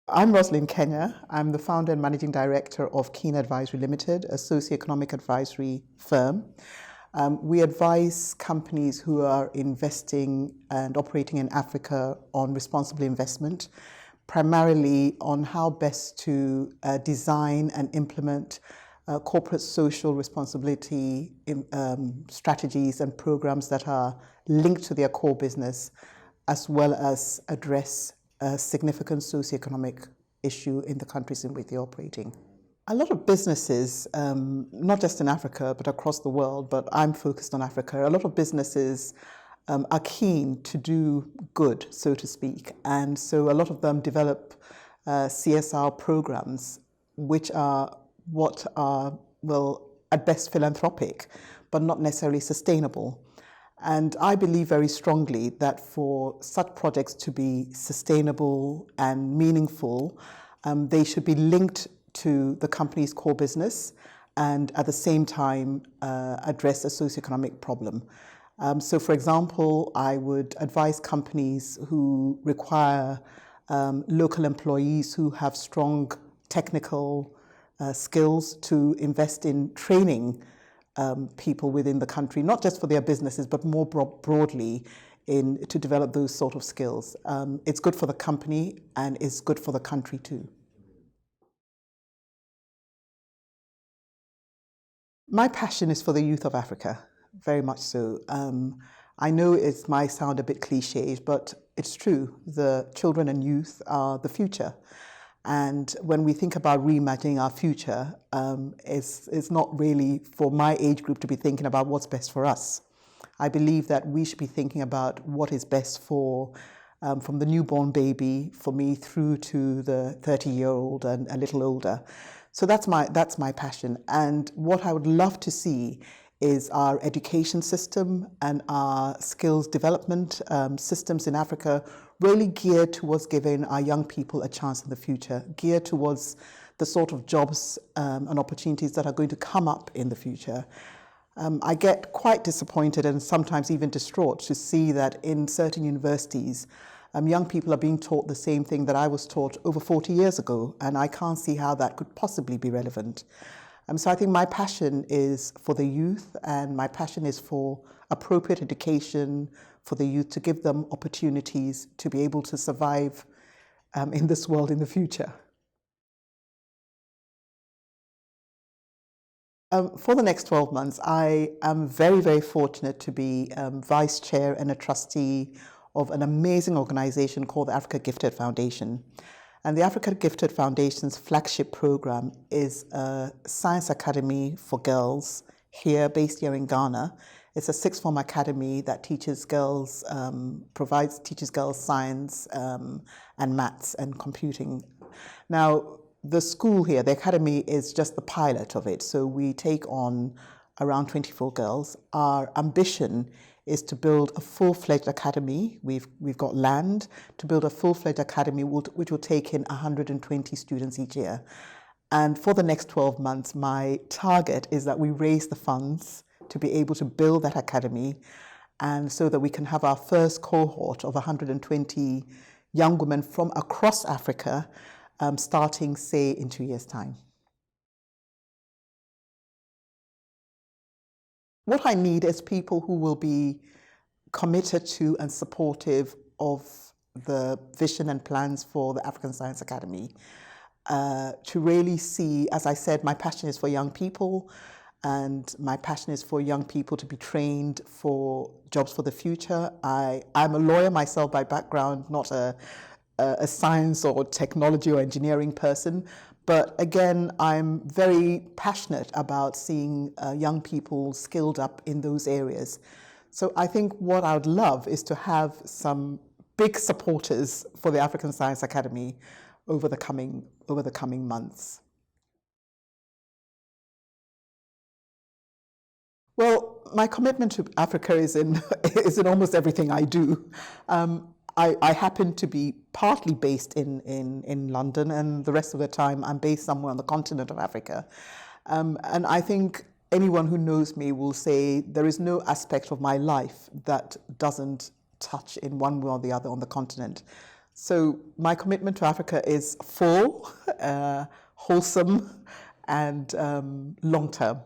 I'm Rosalind Kainyah. I'm the founder and managing director of Kina Advisory Limited, a socio-economic advisory firm. We advise companies who are investing and operating in Africa on responsible investment, primarily on how best to design and implement corporate social responsibility strategies and programs that are linked to their core business, as well as address a significant socioeconomic issue in the countries in which they're operating. A lot of businesses, not just in Africa, but across the world, but I'm focused on Africa, a lot of businesses are keen to do good, so to speak. And so a lot of them develop CSR programs, which are what are, well, at best philanthropic, but not necessarily sustainable. And I believe very strongly that for such projects to be sustainable and meaningful, they should be linked to the company's core business and at the same time address a socioeconomic problem. So for example, I would advise companies who require local employees who have strong technical skills to invest in training people within the country, not just for their businesses, but more broadly to develop those sort of skills. It's good for the company and it's good for the country too. My passion is for the youth of Africa, very much so. I know it might sound a bit cliche, but it's true. The children and youth are the future. And when we think about reimagining our future, it's not really for my age group to be thinking about what's best for us. I believe that we should be thinking about what is best for, from the newborn baby, for me, through to the 30-year-old and a little older. So that's my passion. And what I would love to see is our education system and our skills development systems in Africa really geared towards giving our young people a chance in the future, geared towards the sort of jobs and opportunities that are going to come up in the future. I get quite disappointed and sometimes even distraught to see that in certain universities, young people are being taught the same thing that I was taught over 40 years ago, and I can't see how that could possibly be relevant. So I think my passion is for the youth, and my passion is for appropriate education for the youth to give them opportunities to be able to survive in this world in the future. For the next 12 months, I am very, very fortunate to be vice chair and a trustee of an amazing organization called the Africa Gifted Foundation. And the Africa Gifted Foundation's flagship program is a science academy for girls based here in Ghana. It's a sixth form academy that teaches girls, teaches girls science and maths and computing. Now, the school here, the academy, is just the pilot of it. So we take on around 24 girls. Our ambition is to build a full-fledged academy. We've got land to build a full-fledged academy which will take in 120 students each year. And for the next 12 months, my target is that we raise the funds to be able to build that academy, and so that we can have our first cohort of 120 young women from across Africa starting, say, in 2 years' time. What I need is people who will be committed to and supportive of the vision and plans for the African Science Academy. To really see, as I said, my passion is for young people, and my passion is for young people to be trained for jobs for the future. I'm a lawyer myself by background, not a science or technology or engineering person. But again, I'm very passionate about seeing young people skilled up in those areas. So I think what I would love is to have some big supporters for the African Science Academy over the coming months. Well, my commitment to Africa is in almost everything I do. I happen to be partly based in London, and the rest of the time I'm based somewhere on the continent of Africa. And I think anyone who knows me will say there is no aspect of my life that doesn't touch in one way or the other on the continent. So my commitment to Africa is full, wholesome, and long-term.